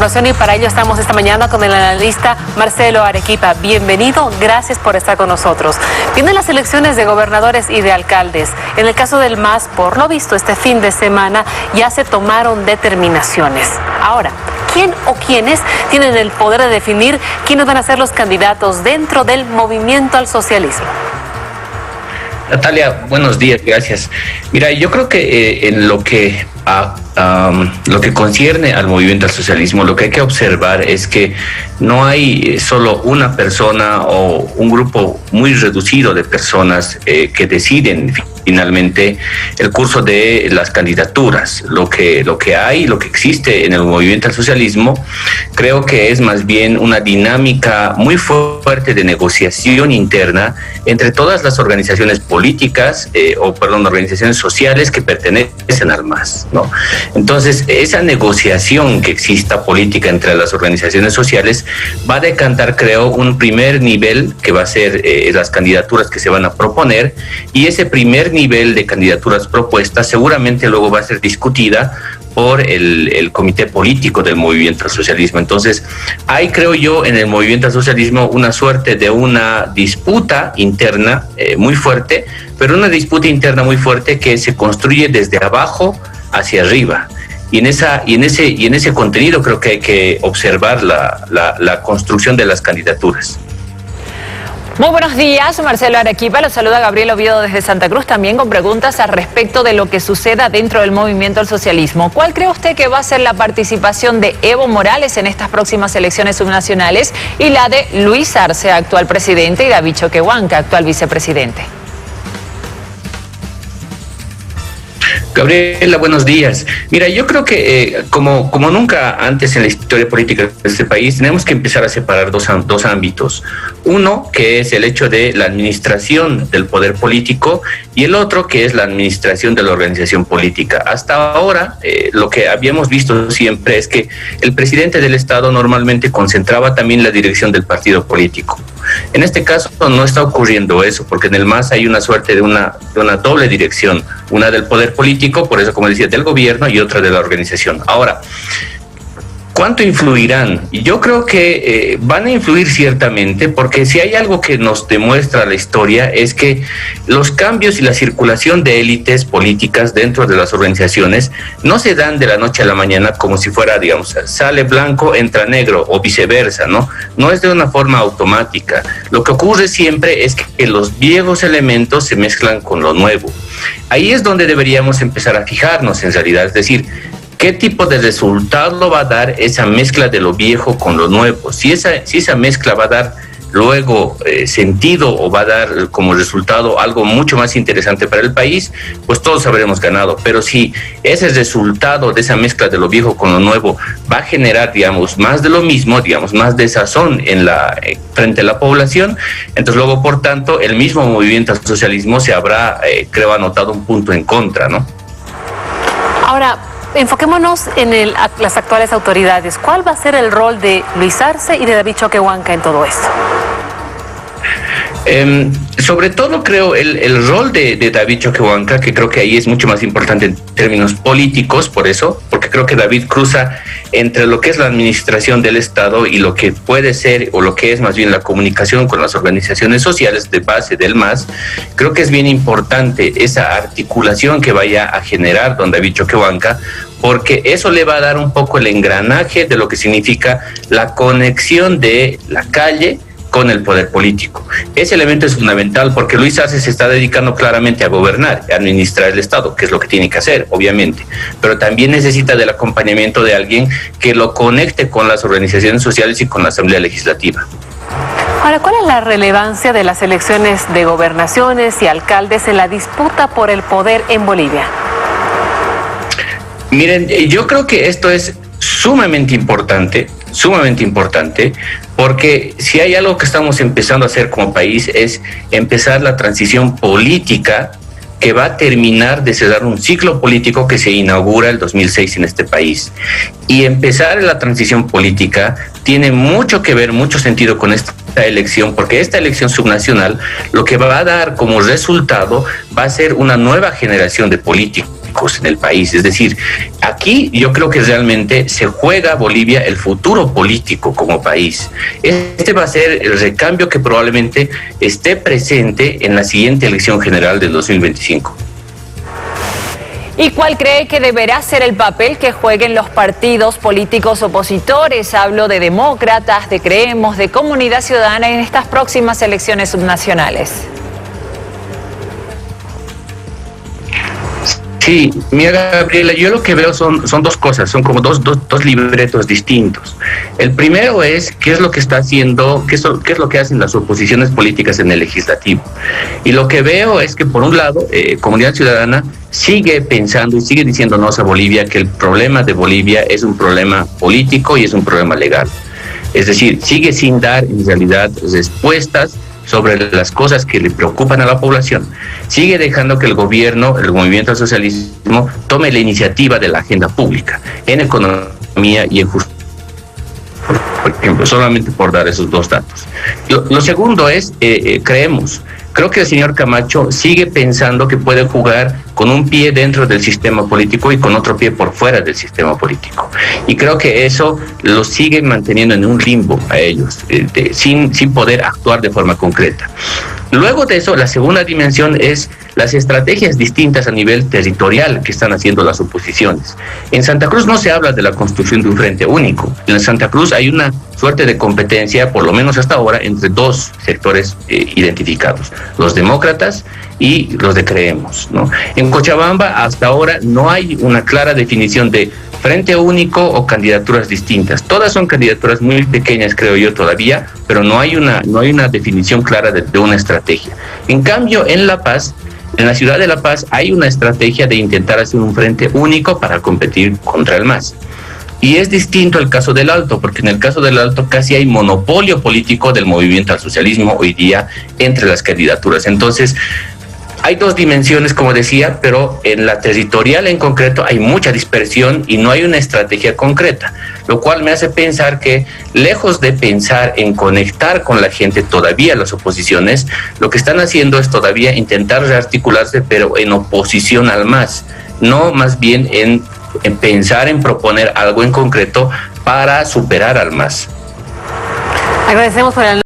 información y para ello estamos esta mañana con el analista Marcelo Arequipa. Bienvenido, gracias por estar con nosotros. Vienen las elecciones de gobernadores y de alcaldes. En el caso del MAS, por lo visto, este fin de semana ya se tomaron determinaciones. Ahora, ¿quién o quiénes tienen el poder de definir quiénes van a ser los candidatos dentro del movimiento al socialismo? Natalia, buenos días, gracias. Mira, yo creo que en lo que concierne al movimiento al socialismo, lo que hay que observar es que no hay solo una persona o un grupo muy reducido de personas que deciden finalmente el curso de las candidaturas. Lo que existe en el movimiento al socialismo, creo que es más bien una dinámica muy fuerte de negociación interna entre todas las organizaciones políticas, organizaciones sociales que pertenecen al MAS, ¿no? Entonces, esa negociación que exista política entre las organizaciones sociales va a decantar, creo, un primer nivel que va a ser las candidaturas que se van a proponer, y ese primer nivel de candidaturas propuestas seguramente luego va a ser discutida por el comité político del movimiento al socialismo. Entonces, hay, creo yo, en el movimiento al socialismo una suerte de una disputa interna muy fuerte, pero una disputa interna muy fuerte que se construye desde abajo hacia arriba. Y en ese contenido creo que hay que observar la construcción de las candidaturas. Muy buenos días, Marcelo Arequipa. Lo saluda Gabriel Oviedo desde Santa Cruz, también con preguntas al respecto de lo que suceda dentro del movimiento al socialismo. ¿Cuál cree usted que va a ser la participación de Evo Morales en estas próximas elecciones subnacionales y la de Luis Arce, actual presidente, y David Choquehuanca, actual vicepresidente? Gabriela, buenos días. Mira, yo creo que como nunca antes en la historia política de este país, tenemos que empezar a separar dos ámbitos. Uno, que es el hecho de la administración del poder político, y el otro, que es la administración de la organización política. Hasta ahora, lo que habíamos visto siempre es que el presidente del Estado normalmente concentraba también la dirección del partido político. En este caso no está ocurriendo eso, porque en el MAS hay una suerte de una doble dirección, una del poder político, por eso, como decía, del gobierno, y otra de la organización. Ahora, ¿cuánto influirán? Yo creo que van a influir ciertamente, porque si hay algo que nos demuestra la historia es que los cambios y la circulación de élites políticas dentro de las organizaciones no se dan de la noche a la mañana como si fuera, digamos, sale blanco, entra negro o viceversa, ¿no? No es de una forma automática. Lo que ocurre siempre es que los viejos elementos se mezclan con lo nuevo. Ahí es donde deberíamos empezar a fijarnos en realidad, es decir, ¿qué tipo de resultado va a dar esa mezcla de lo viejo con lo nuevo? Si esa mezcla va a dar luego sentido o va a dar como resultado algo mucho más interesante para el país, pues todos habremos ganado. Pero si ese resultado de esa mezcla de lo viejo con lo nuevo va a generar, digamos, más de lo mismo, digamos, más desazón frente a la población, entonces luego, por tanto, el mismo movimiento al socialismo se habrá, creo, anotado un punto en contra, ¿no? Ahora, enfoquémonos en las actuales autoridades. ¿Cuál va a ser el rol de Luis Arce y de David Choquehuanca en todo esto? Sobre todo creo el rol de David Choquehuanca, que creo que ahí es mucho más importante en términos políticos, porque creo que David cruza entre lo que es la administración del Estado y lo que puede ser, o lo que es más bien la comunicación con las organizaciones sociales de base del MAS. Creo que es bien importante esa articulación que vaya a generar don David Choquehuanca, porque eso le va a dar un poco el engranaje de lo que significa la conexión de la calle con el poder político. Ese elemento es fundamental, porque Luis Arce se está dedicando claramente a gobernar, a administrar el Estado, que es lo que tiene que hacer, obviamente, pero también necesita del acompañamiento de alguien que lo conecte con las organizaciones sociales y con la Asamblea Legislativa. Ahora, ¿cuál es la relevancia de las elecciones de gobernaciones y alcaldes en la disputa por el poder en Bolivia? Miren, yo creo que esto es sumamente importante, porque si hay algo que estamos empezando a hacer como país es empezar la transición política que va a terminar de cerrar un ciclo político que se inaugura el 2006 en este país. Y empezar la transición política tiene mucho que ver, mucho sentido con esta elección, porque esta elección subnacional lo que va a dar como resultado va a ser una nueva generación de políticos. políticos en el país. Es decir, aquí yo creo que realmente se juega Bolivia el futuro político como país. Este va a ser el recambio que probablemente esté presente en la siguiente elección general del 2025. ¿Y cuál cree que deberá ser el papel que jueguen los partidos políticos opositores? Hablo de demócratas, de Creemos, de Comunidad Ciudadana en estas próximas elecciones subnacionales. Sí, mira, Gabriela, yo lo que veo son dos cosas, son como dos libretos distintos. El primero es qué es lo que está haciendo, qué es lo que hacen las oposiciones políticas en el legislativo. Y lo que veo es que, por un lado, Comunidad Ciudadana sigue pensando y sigue diciéndonos a Bolivia que el problema de Bolivia es un problema político y es un problema legal. Es decir, sigue sin dar en realidad respuestas sobre las cosas que le preocupan a la población. Sigue dejando que el gobierno, el movimiento al socialismo, tome la iniciativa de la agenda pública en economía y en justicia, por ejemplo, solamente por dar esos dos datos. Lo segundo es, creo que el señor Camacho sigue pensando que puede jugar con un pie dentro del sistema político y con otro pie por fuera del sistema político. Y creo que eso lo sigue manteniendo en un limbo a ellos, sin poder actuar de forma concreta. Luego de eso, la segunda dimensión es las estrategias distintas a nivel territorial que están haciendo las oposiciones. En Santa Cruz no se habla de la construcción de un frente único. En Santa Cruz hay una suerte de competencia, por lo menos hasta ahora, entre dos sectores identificados, los demócratas y los de Creemos, ¿no? En Cochabamba hasta ahora no hay una clara definición de frente único o candidaturas distintas. Todas son candidaturas muy pequeñas, creo yo, todavía, pero no hay una definición clara de una estrategia. En cambio, en La Paz, en la ciudad de La Paz, hay una estrategia de intentar hacer un frente único para competir contra el MAS. Y es distinto el caso del Alto, porque en el caso del Alto casi hay monopolio político del movimiento al socialismo hoy día entre las candidaturas. Entonces, hay dos dimensiones, como decía, pero en la territorial en concreto hay mucha dispersión y no hay una estrategia concreta, lo cual me hace pensar que, lejos de pensar en conectar con la gente todavía las oposiciones, lo que están haciendo es todavía intentar rearticularse, pero en oposición al MAS, no más bien en pensar en proponer algo en concreto para superar al MAS. Agradecemos por el